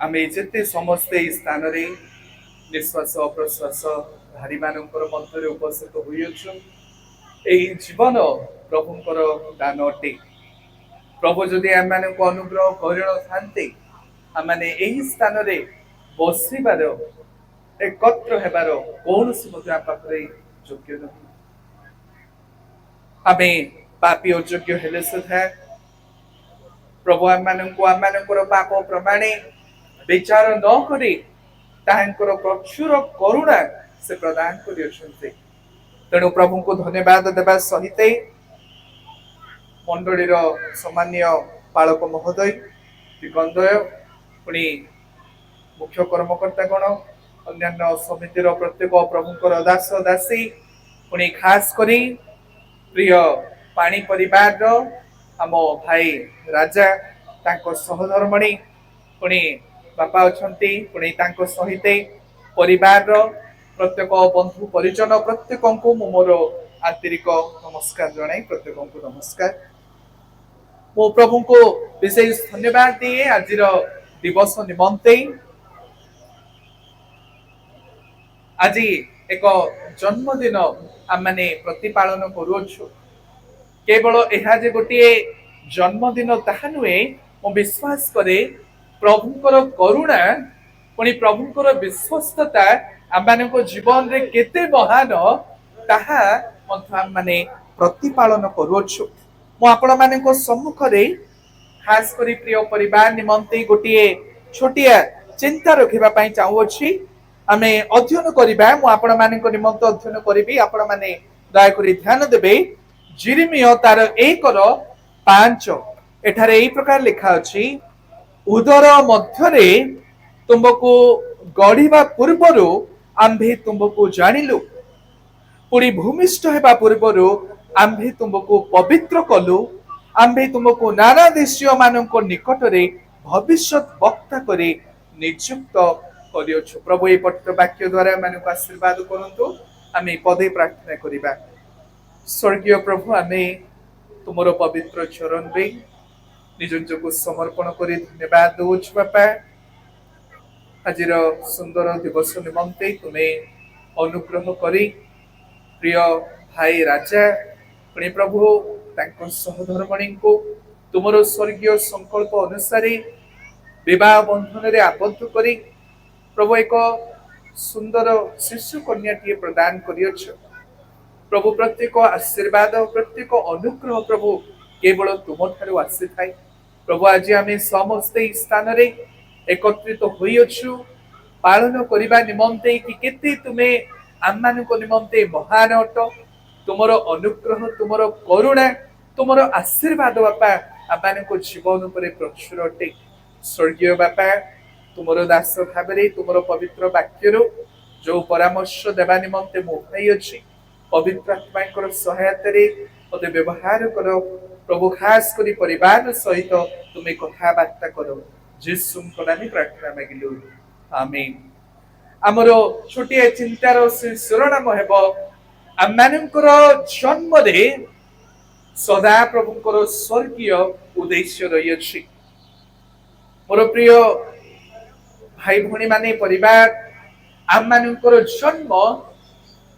आमे जेते समस्ते स्थान रे निश्वास प्रश्वास धारी मानकर मध्य उपस्थित होइछु एही जीवन प्रभुंकर दान अटे। प्रभु जदि आम मानक अनुग्रह करिन थान्ते आम माने एही स्थान रे बसिबार एकत्र हेबार कौनसी मध्य आम पाखरे योग्य नहीं। आमे पापी अयोग्य हेले सुधा प्रभु आम मानकर पाप प्रमाणे विचार न करी ताहांकर प्रचुर करुणा से प्रदान करियछन्ते। तेणु प्रभु को धन्यवाद देवा सहित मंडलीर सामान्य पालक महोदय दिगंदय पुणी मुख्य कर्मकर्तागण अन्यान्य समितिर प्रत्येक प्रभुंकर दास दासी पुणी खास करी प्रिय पाणी परिवार आम भाई राजा तांको सहधर्मणी पुणी बापा अछंती पुणी तांको सहित परिवार प्रत्येक बंधु परिजन प्रत्येक को मोर आंतरिक नमस्कार जनाई प्रत्येक को नमस्कार। मो प्रभु को विशेष धन्यवाद दिए आज दिवस निमंते। आज एक जन्मदिन आम मैंने प्रतिपालन करुछु। केवल यह जे गोटे जन्मदिन ताहा नुहे मो विश्वास करे प्रभुंकर करुणा पुणी प्रभुंकर विश्वस्तता आम जीवन रे केते महान ताहा आम माने प्रतिपालन करुछु। मो आपण मानक सम्मुख रे खास करी प्रिय परिवार निमंते गोटे छोटिया चिंता रखिबा पई चाहूछि। आमे अध्ययन करिबा मो आपण मानक निमंत अध्ययन करिबी आपण माने दया करी ध्यान देबे। जिरिमिय तार 1:5 एठारे एई प्रकार लिखा अछि उदर मध्यरे तुमको गढ़िबा पूर्वरु आम्भे तुमको जानिलु पुरी भूमिष्ठ हेबा पूर्वरु आम्भे तुमको पवित्र कलु आम्भे तुमको नाना देशीय मानक निकटरे भविष्यत वक्ता करे नियुक्त करियछु। प्रभु ए पवित्र वाक्य द्वारा मानक आशीर्वाद करंतु। आमे पदे प्रार्थना करिबा। स्वर्गीय प्रभु आमे तुमरो पवित्र चरण रे निज को समर्पण करी धन्यवाद दउछु बापा। आजिर सुंदर दिवस निमंते तुमे अनुग्रह करी प्रिय भाई राजा पुणी प्रभु तांको सहधर्मणी को तुमरो स्वर्गीय संकल्प अनुसार विवाह बंधन रे आबद्ध करी प्रभु एक सुंदर शिशु कन्याटी प्रदान करियछ। प्रभु प्रत्येक आशीर्वाद प्रत्येक अनुग्रह प्रभु केवल तुम ठारू आसी थाए। प्रभु आज आम समस्ते स्थान रे एकत्रित होइछु पालन करिबा निमंते कि केते तुमे आम मानक निमंते महान अट। तुमर अनुग्रह तुमर करुणा तुमर आशीर्वाद बापा आम मानक जीवन उपरे प्रचुर अटे। स्वर्गीय बापा तुमर दास भाबरे तुमर पवित्र वाक्यरो जो परामर्श देवा निमंते मो भाई अछि पवित्र आत्माकर सहायता रे मते व्यवहार करो प्रभु। खास करी परिवार सहित तुमे कथाबार्ता करो यीशुଙ୍କ नामे प्रार्थना मागिलु आमेन। हमरो छोटिया चिंतार शिरोनाम हेबो आममानकर जन्म रे सदा प्रभुଙ୍କର स्वर्गीय उद्देश्य रही अछि। मोर प्रिय भाई भणी माने परिवार आम मानकर जन्म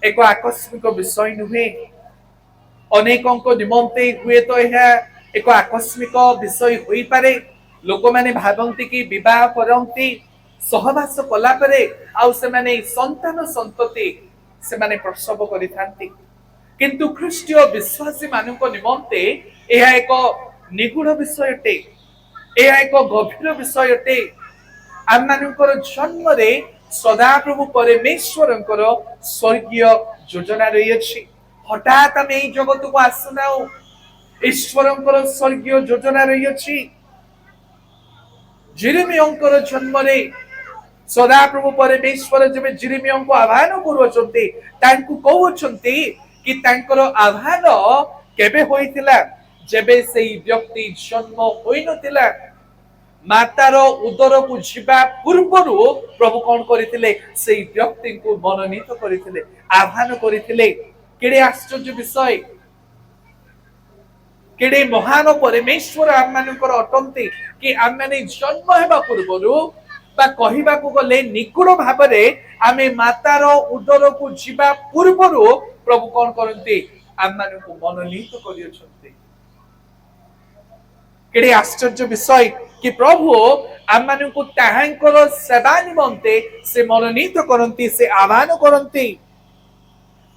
एक आकस्मिक विषय नुहे। अनेकों निमंते हुए तो यह एक आकस्मिक विषय होई पारे। लोक माने भावंती कि विवाह करंती सहवास कला परे आउ से माने संतान संतति से माने प्रसव करिथांती। किंतु ख्रीष्टीय विश्वासी मानक निमंते यह एक निगूढ़ विषय अटे। यह एक गभीर विषय अटे। आम मानकर जन्म रे सदा प्रभु परमेश्वरंकर स्वर्गीय योजना रही अछि। हठात आम एई जगत को आसुना ईश्वरंकर स्वर्गीय योजना रही अछि। जिरिमियंकर जन्म रे सदा प्रभु परमेश्वर जब जिरिमियं को आह्वान करूछन्ते तांकु कहउछन्ते कि तांकर आह्वान केबे होइतिला जेबे सेई व्यक्ति जन्म होई नथिला। मातार उदर को जीवा पूर्वरु प्रभु कौन करथिले सेई व्यक्ति को मनोनीत करथिले आह्वान करथिले। केडे आश्चर्य विषय केडे महान परमेश्वर आम मानकर अटंती कि आम माने जन्म हेबा पूर्वरु बा कहिबाकु गले निकुड़ भाबरे आमे मातार उदर को जीवा पूर्वरु प्रभु कौन करते आम मानकु मनोनीत करियछन्ते। केडे आश्चर्य विषय कि प्रभु आम मानकु ताहांकर सेवा निमंते से मनोनीत करंती, से आह्वान करंती।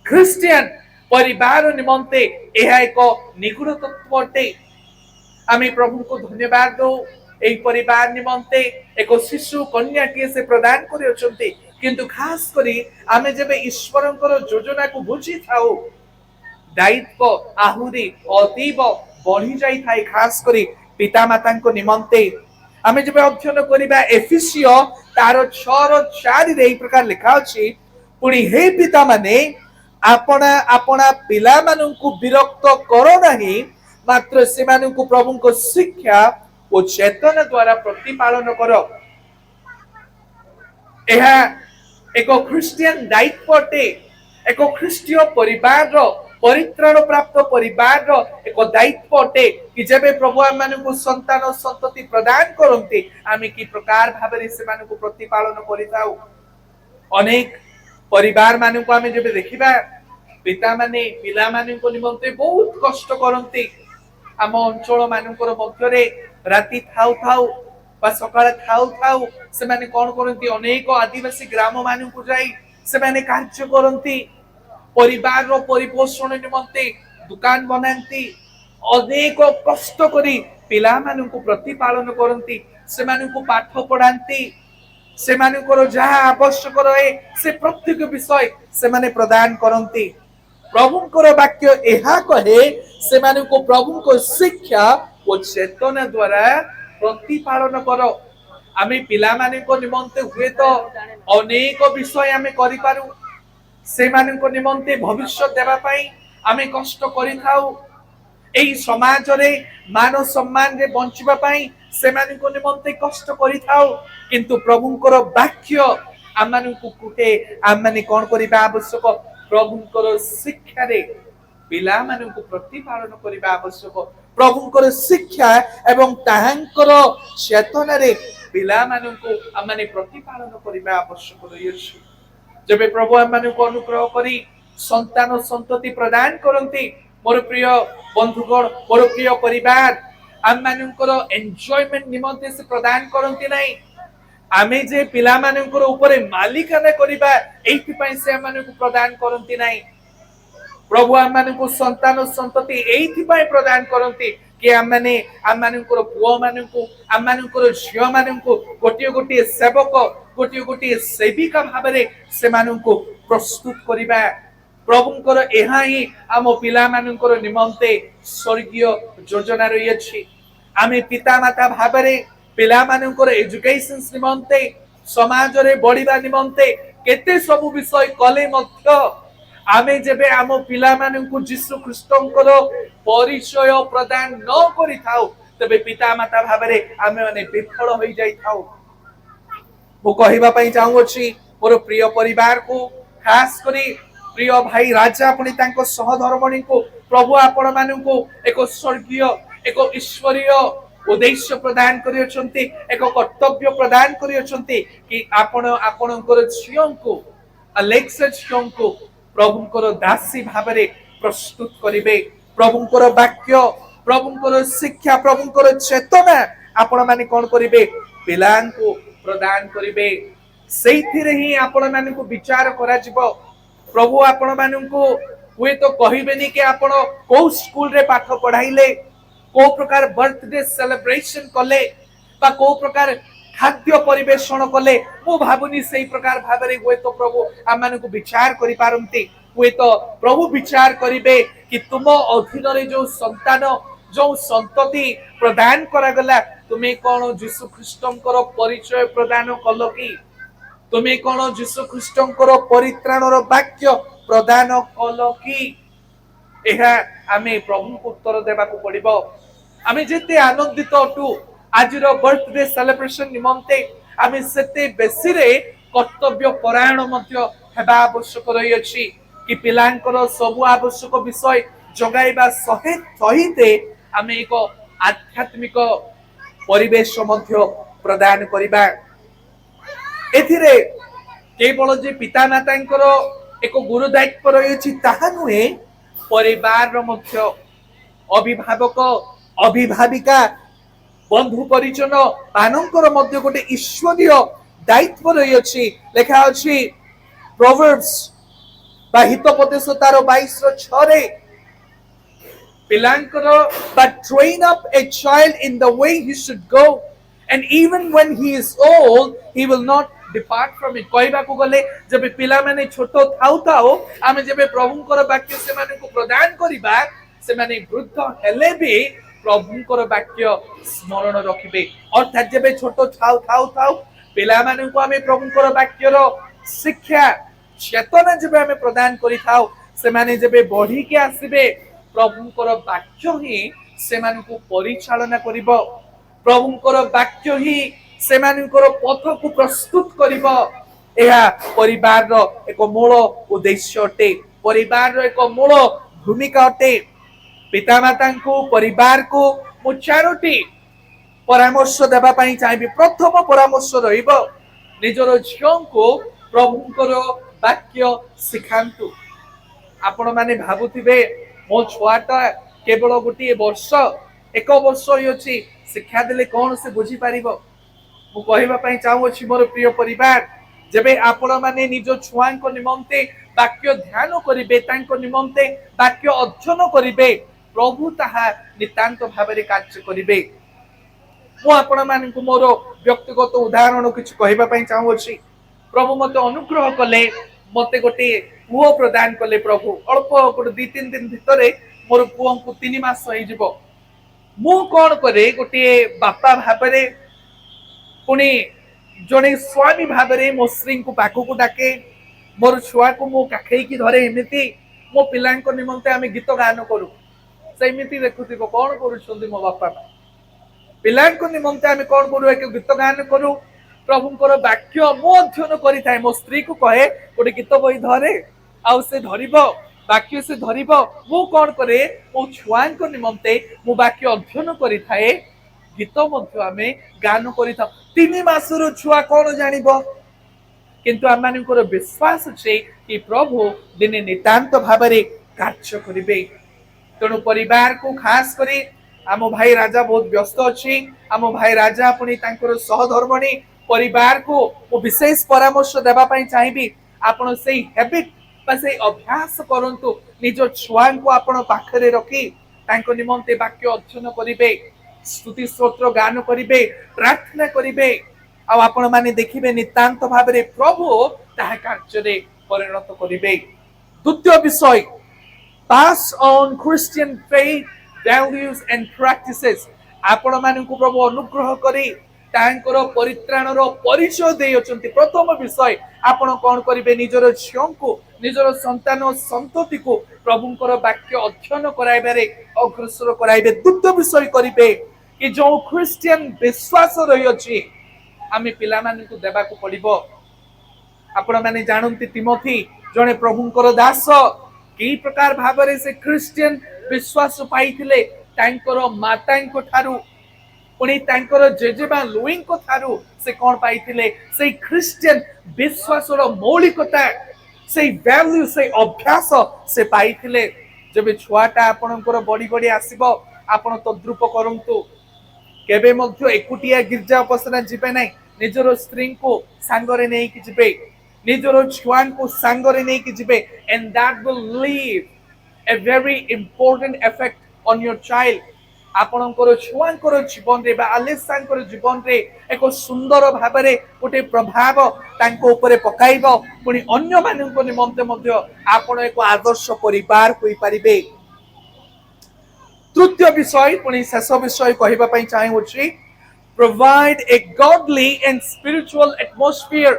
ख्रिस्टियन परिवार निमंते यह एक निगूढ़ तत्व अटे। आमे प्रभु को धन्यवाद दो एई परिवार निमंते एक शिशु कन्याटीए से प्रदान करियछन्ते। किंतु खास करी आमे जेबे ईश्वरंकर योजना को बुझी थाउ दायित्व आहुरी अतीब बढ़ी जाई थाए। खास करी पिता माता को निमंते आमे जेबे अध्ययन करिबा एफिसियो तार 6:4 रे एई प्रकार लिखा अछि, पुणी हे पिता माने आपना आपना पिला माननकु विरक्त करो नाही, मात्र सेमानकु प्रभुको शिक्षा ओ चेतन द्वारा प्रतिपालन करो। यह एक ख्रिस्टियन दायित्व अटे। एक ख्रिस्टीय परिवार परित्राण प्राप्त परिवार एक दायित्व अटे कि जेबे प्रभु आम मानकु संतान संतति प्रदान करते आमे कि प्रकार भाबरे सेमानकु प्रतिपालन करिताउ। अनेक परिवार मानकु आमे जेबे देखिबा पिता माने पिला मानकु निमंते बहुत कष्ट करते। आम अंचल मानकर मध्यरे राति थाउ थाउ बा सकाळ थाउ थाउ से माने कोन करंती अनेक आदिवासी ग्राम मानकु जाई से माने कार्य करंती। परिवार रो परिपोषण निमंते दुकान बनांती, अनेक कष्ट करी पिला मानकु प्रतिपालन करंती, से मानकु पाठ पढ़ांती, से मानकर जहा आवश्यक रहे से प्रत्येक विषय से माने प्रदान करंती। प्रभुंकर वाक्य एहा कहे से मानकु प्रभुंको शिक्षा ओ चेतना द्वारा प्रतिपालन करो। आमे पिला मानक निमंते हुए तो अनेक विषय आमे करि पारू, से मानक निमंते भविष्य देवा पाई आमे कष्ट करि थाउ। एई समाज रे मान सम्मान रे बंचिबा पाई से मानक निमंते कष्ट करि थाउ। किंतु प्रभुंकर वाक्य आम मानकु कुटे आम माने कोन करिबा आवश्यक, प्रभुंकर शिक्षा रे पिला मानकु प्रतिपालन करिबा आवश्यक। प्रभुंकर शिक्षा एवं ताहांकर चेतना रे पिला मानकु आम माने प्रतिपालन करिबा आवश्यक रहिछि। जबे प्रभु आम मानकु अनुग्रह करी संतान संतति प्रदान करंती, मोर प्रिय बंधुगण मोर प्रिय परिवार आम मानकर एन्जॉयमेंट निमंते से प्रदान करंती नाही। आमे जे पिला मानकर ऊपर मालिकाना करिबा एथि पई से आम मानकु प्रदान करंती नाही। प्रभु आम मानकु संतान संतति एथि पई प्रदान करंती कि आम मानकर पुओ मानकु आम मानकर झियो मानकु गोटिए गोटिए सेवक गोटिए गोटिए सेविका भाबरे से मानकु प्रस्तुत करिबा। प्रभुंकर एहा ही आम पिला मानकर निमंते स्वर्गीय योजना रही अछि। आमे पिता माता भाबरे पिला मानकर एजुकेशन निमंते समाज रे बढ़िबा निमंते केते सब विषय कले मध्य आमे जेबे आम पिला मानकु यीशु ख्रिस्टंकर परिचय प्रदान न करि थाउ तबे पिता माता भाबरे आमे माने विफल होई जाई थाउ। मु कहिबा पई चाहू अछि मोर प्रिय परिवार को, खास करी प्रिय भाई राजा पुणी तांको सहधर्मणी को प्रभु आपण मानकु एक स्वर्गीय एक ईश्वरीय उद्देश्य प्रदान करियछन्ति, एक कर्तव्य प्रदान करियछन्ति कि आपण आपणकर झियोंको अलेक्सा झियोंको प्रभुंकर दासी भाबरे प्रस्तुत करिवे। प्रभुंकर वाक्य प्रभुंकर शिक्षा प्रभुंकर चेतना आपण माने कोन करिवे पिलांको प्रदान करिवे। सेइथिरे ही आपण मानकु विचार करा जिवो। प्रभु आपण मानकु हुए तो कहिबेनी कि आपण को स्कूल रे पाठ पढ़ाइले, को प्रकार बर्थडे सेलिब्रेशन कले बा को प्रकार खाद्य परिवेषण कले, मु भाबुनी सेई प्रकार भाबरे हुए तो प्रभु आम मानकु विचार करि पारंती। हुए तो प्रभु विचार करिवे कि तुम अधीन रे जो संतान जो संतति प्रदान करा गला तुमे कोन यीशु ख्रिस्टंकर परिचय प्रदान कलो कि, तुमे कोन यीशु ख्रिस्टंकर परित्राणर वाक्य प्रदान कलो कि, एहा आमे प्रभु को उत्तर देबा को पड़िबो। आमे जेते आनंदित अटु आजिर बर्थडे सेलिब्रेशन निमंते आमे सेते बेसी रे कर्तव्य परायण मध्य हेबा आवश्यक रही अछि कि पिलांकर सब आवश्यक विषय जगाइबा सहिते आमे एक आध्यात्मिक परिवेश मध्य प्रदान करिबा। एथिरे केवल जे पिता मातांकर एक गुरु दायित्व रही ताहा नुहे, परिवार मध्य अभिभावक अभिभाविका बंधु परिजन मानकर मध्य गोटे ईश्वरीय दायित्व रही अछि। लेखा अछि प्रोवर्ब्स बा हितोपदेश तार 22:6 रे, पिलांकर but train up a child in the way he should go, and even when he is old he will not depart from it। कहबा को गले जब पिला माने छोट थाउ थाउ आमे जब प्रभुंकर वाक्य से माने को प्रदान करिबा, से माने वृद्ध हेले भी प्रभुंकर वाक्य स्मरण रखिबे। अर्थात जब छोट थाउ थाउ थाउ पिला माने को आमे प्रभुंकर वाक्यर शिक्षा चेतना जब आमे प्रदान करि थाउ, से माने जब बढ़ी के आसीबे प्रभुंकर वाक्य ही सेमानकु परिचालना करिबो, प्रभुंकर वाक्य ही सेमानकर पथ को प्रस्तुत करिबो। एहा परिवार रो एक मूल उद्देश्य अटे, परिवार रो एक मूल भूमिका अटे। पितामाता को परिवार को मु चारोटी परामर्श देबा पई चाहिबी। प्रथम परामर्श रहिबो निजरो झियो को प्रभुंकर वाक्य सिखांतु। आपण माने भाबुथिबे मो छुआटा केवल गोटे वर्ष एक वर्ष होइछि, शिक्षा देले कौन से बुझी पारिबो। मु कहबा पई चाहू अछि मोर प्रिय परिवार, जेबे आपण माने निज छुआंको निमंते वाक्य ध्यान करिबे, तांको निमंते वाक्य अध्ययन करिबे, प्रभु ताहा नितांत भाबरे कार्य करिबे। मु आपण मानकु मोर व्यक्तिगत उदाहरण किछ कहबा पई चाहू अछि। प्रभु मते अनुग्रह कले, मते गोटे पुओ प्रदान कले। प्रभु अल्प गोटे 2-3 दिन भितरे मोर पुओ को 3 मास होई जिवो। मु कोन करे गोटे बापा भाबरे पुनी जने स्वामी भाबरे मो स्त्री को पाखु को डाके, मोर छुआ को मो काखई की धरे, एमिति मो पिलांक निमंते आमे गीत गान करू। सेमिति देखुथिबो कोन करूछंदी मो बापा पिलांक निमंते आमे कोन करू, एक गीत गान करू, प्रभुंकर वाक्य मो अध्ययन करि थाए। मो स्त्री को कहे गोटे गीत बही धरे आउ से धरिबो, वाक्य से धरिबो। मु कोन करे मो छुआंक निमंते मो वाक्य अध्ययन करि थाए, गीत मध्य आमे गान करि था। 3 मासरो छुआ कोन जानिबो, किंतु आमानकर विश्वास छे कि प्रभु दिने नितांत भाबरे कार्य करिबे। तेणु परिवार को खास करी आम भाई राजा बहुत व्यस्त अच्छी, आम भाई राजा पुणी तांकर सहधर्मणी परिवार को मु विशेष परामर्श देबा पई चाहिबी। आपण सेही हैबिट बा सेही अभ्यास करंतु, निज छुआ को आपण पाखरे रखी तांको निमंते वाक्य अध्ययन करिबे, स्तुति स्तोत्र गान करिबे, प्रार्थना करिबे। आ आपण माने देखिबे नितांत भाबरे प्रभु ताहा कार्य रे परिणत करिबे। द्वितीय विषय, pass on Christian faith, values and practices। आपण मानकु प्रभु अनुग्रह करी तांकर परित्राणर परिचय देय अछंती। प्रथम विषय, आपण कोन करिवे, निजर झियोंकु निजर संतान संतति को प्रभुंकर वाक्य अध्ययन कराइबारे अग्रसर कराइबे। द्वितीय विषय करिवे कि जो क्रिश्चियन विश्वास रही अछि आमे पिला मानकु देबा को पड़िबो। आपण माने जानंती तिमोथी जने प्रभुंकर दास की प्रकार भाबरे से क्रिश्चियन विश्वास पाइथिले, तांकर मातांको थारु पुणी तांकर जेजेबा लुईंको थारु से कोन पाइथिले, से क्रिश्चियन विश्वासर मौलिकता, से वैल्यू, से अभ्यास से पाइथिले। जबे छुआटा आपणकर बड़ी बड़ी आसीबो, आपण तद्रुप करंतु। केबे मध्य एकुटिया गिरजा उपसना जिबे नै, निजरो स्त्री को सांगरे नै कि जिबे, निजरो छुआन को सांगरे नै कि जिबे, and that will leave a very important effect on your child। आपणकर छुआंकर जीवन रे बा आलेसांकर जीवन रे एक सुंदर भाबरे गोटे प्रभाव तांको ऊपर पकाइबो, पुणी अन्य मानक निमंते मध्य आपण एक आदर्श परिवार होई परिबे। तृतीय विषय पुणी शेष विषय कहबा पई चाहू छी, provide a godly and spiritual atmosphere।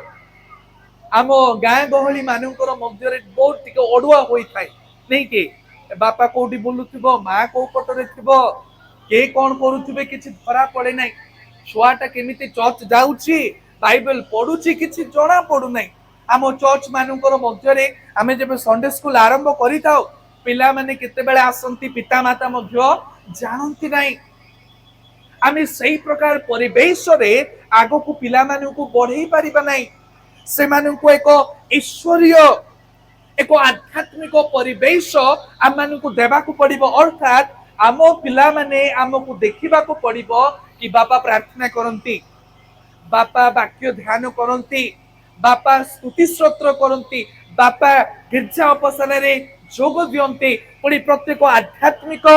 आमो गाय गहली मानकर मध्य रे बहुत टिके ओडुआ होई थाए नै कि बापा कोठी बोलुथिबो, मां को पटरे थिबो, के कोन करूथिबे किछि धरा पड़े नै। छुआटा केमिति चर्च जाउछि, बाइबल पढुछि, किछि जणा पडु नै। आमो चर्च मानकर मध्य रे आमे जेबे संडे स्कूल आरंभ करि थाउ, पिला माने केते बेले आसंती, पिता माता मध्य जानंती नै। आमे सही प्रकार परिवेश रे आगो को पिला माने को बढ़ई परिबा नै। ସେମାନଙ୍କୁ ଏକ ଈଶ୍ୱରୀୟ ଏକ ଆଧ୍ୟାତ୍ମିକ ପରିବେଶ ଆମମାନଙ୍କୁ ଦେବାକୁ ପଡିବ। ଅର୍ଥାତ୍ ଆମ ପିଲାମାନେ ଆମକୁ ଦେଖିବାକୁ ପଡିବ କି ବାପା ପ୍ରାର୍ଥନା କରନ୍ତି, ବାପା ବାକ୍ୟ ଧ୍ୟାନ କରନ୍ତି, ବାପା ସ୍ତୁତି ସ୍ତୋତ୍ର କରନ୍ତି, ବାପା ଗିର୍ଜା ଉପସାନରେ ଯୋଗ ଦିଅନ୍ତି, ପୁଣି ପ୍ରତ୍ୟେକ ଆଧ୍ୟାତ୍ମିକ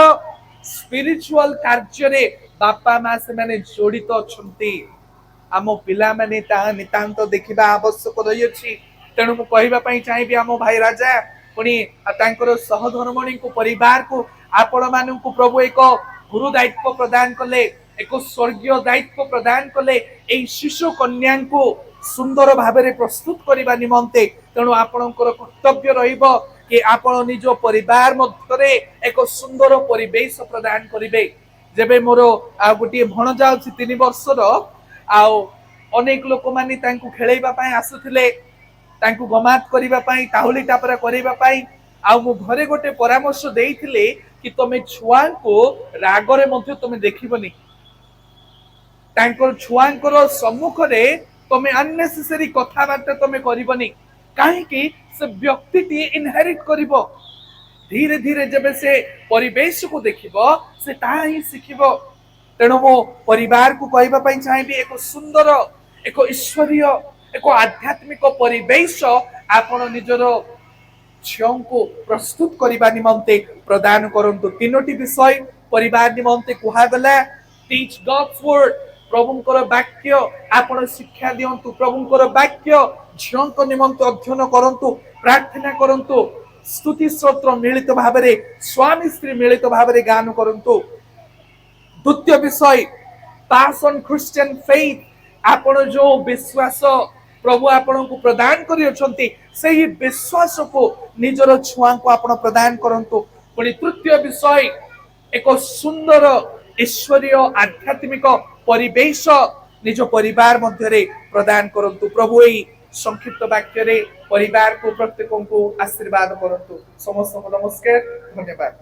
ସ୍ପିରିଚୁଆଲ କାର୍ଯ୍ୟରେ ବାପା ମା ସେମାନେ ଜଡିତ ଅଛନ୍ତି। ଆମ ପିଲାମାନେ ତାହା ନିତାନ୍ତ ଦେଖିବା ଆବଶ୍ୟକ ରହିଅଛି। ତେଣୁ ମୁଁ କହିବା ପାଇଁ ଚାହିଁବି ଆମ ଭାଇ ରାଜା ପୁଣି ତାଙ୍କର ସହଧର୍ମଣୀଙ୍କୁ ପରିବାରକୁ ଆପଣ ମାନଙ୍କୁ ପ୍ରଭୁ ଏକ ଗୁରୁ ଦାୟିତ୍ୱ ପ୍ରଦାନ କଲେ, ଏକ ସ୍ୱର୍ଗୀୟ ଦାୟିତ୍ୱ ପ୍ରଦାନ କଲେ ଏଇ ଶିଶୁ କନ୍ୟାଙ୍କୁ ସୁନ୍ଦର ଭାବରେ ପ୍ରସ୍ତୁତ କରିବା ନିମନ୍ତେ। ତେଣୁ ଆପଣଙ୍କର କର୍ତ୍ତବ୍ୟ ରହିବ କି ଆପଣ ନିଜ ପରିବାର ମଧ୍ୟରେ ଏକ ସୁନ୍ଦର ପରିବେଶ ପ୍ରଦାନ କରିବେ। ଯେବେ ମୋର ଗୋଟିଏ ଭଣଜା ଅଛି 3 ବର୍ଷର, ଆଉ ଅନେକ ଲୋକମାନେ ତାଙ୍କୁ ଖେଳେଇବା ପାଇଁ ଆସୁଥିଲେ, ତାଙ୍କୁ ଗମାତ କରିବା ପାଇଁ, କାହୁଲି ଟାପରା କରିବା ପାଇଁ। ଆଉ ମୁଁ ଘରେ ଗୋଟେ ପରାମର୍ଶ ଦେଇଥିଲି କି ତମେ ଛୁଆଙ୍କୁ ରାଗରେ ମଧ୍ୟ ତମେ ଦେଖିବନି, ତାଙ୍କର ଛୁଆଙ୍କର ସମ୍ମୁଖରେ ତମେ ଅନନେସେସାରୀ କଥାବାର୍ତ୍ତା ତମେ କରିବନି। କାହିଁକି? ସେ ବ୍ୟକ୍ତିଟି ଇନହେରିଟ କରିବ। ଧୀରେ ଧୀରେ ଯେବେ ସେ ପରିବେଶକୁ ଦେଖିବ ସେ ତାହା ହିଁ ଶିଖିବ। ତେଣୁ ମୁଁ ପରିବାରକୁ କହିବା ପାଇଁ ଚାହିଁବି ଏକ ସୁନ୍ଦର, ଏକ ଈଶ୍ୱରୀୟ, ଏକ ଆଧ୍ୟାତ୍ମିକ ପରିବେଶ ଆପଣ ନିଜର ଝିଅଙ୍କୁ ପ୍ରସ୍ତୁତ କରିବା ନିମନ୍ତେ ପ୍ରଦାନ କରନ୍ତୁ। 3ଟି ବିଷୟ ପରିବାର ନିମନ୍ତେ କୁହାଗଲା। ଟିଚ୍ ଗଡ୍ସ ୱାର୍ଡ, ପ୍ରଭୁଙ୍କର ବାକ୍ୟ ଆପଣ ଶିକ୍ଷା ଦିଅନ୍ତୁ। ପ୍ରଭୁଙ୍କର ବାକ୍ୟ ଝିଅଙ୍କ ନିମନ୍ତେ ଅଧ୍ୟୟନ କରନ୍ତୁ, ପ୍ରାର୍ଥନା କରନ୍ତୁ, ସ୍ତୁତି ସ୍ତୋତ୍ର ମିଳିତ ଭାବରେ ସ୍ୱାମୀ ସ୍ତ୍ରୀ ମିଳିତ ଭାବରେ ଗାନ କରନ୍ତୁ। ଦ୍ୱିତୀୟ ବିଷୟ ପାସ୍ ଅନ୍ ଖ୍ରୀଷ୍ଟିଆନ ଫେଥ୍, ଆପଣ ଯୋଉ ବିଶ୍ୱାସ ପ୍ରଭୁ ଆପଣଙ୍କୁ ପ୍ରଦାନ କରିଅଛନ୍ତି ସେହି ବିଶ୍ୱାସକୁ ନିଜର ଛୁଆଙ୍କୁ ଆପଣ ପ୍ରଦାନ କରନ୍ତୁ। ପୁଣି ତୃତୀୟ ବିଷୟ ଏକ ସୁନ୍ଦର ଈଶ୍ୱରୀୟ ଆଧ୍ୟାତ୍ମିକ ପରିବେଶ ନିଜ ପରିବାର ମଧ୍ୟରେ ପ୍ରଦାନ କରନ୍ତୁ। ପ୍ରଭୁ ଏହି ସଂକ୍ଷିପ୍ତ ବାକ୍ୟରେ ପରିବାରକୁ ପ୍ରତ୍ୟେକଙ୍କୁ ଆଶୀର୍ବାଦ କରନ୍ତୁ। ସମସ୍ତଙ୍କୁ ନମସ୍କାର, ଧନ୍ୟବାଦ।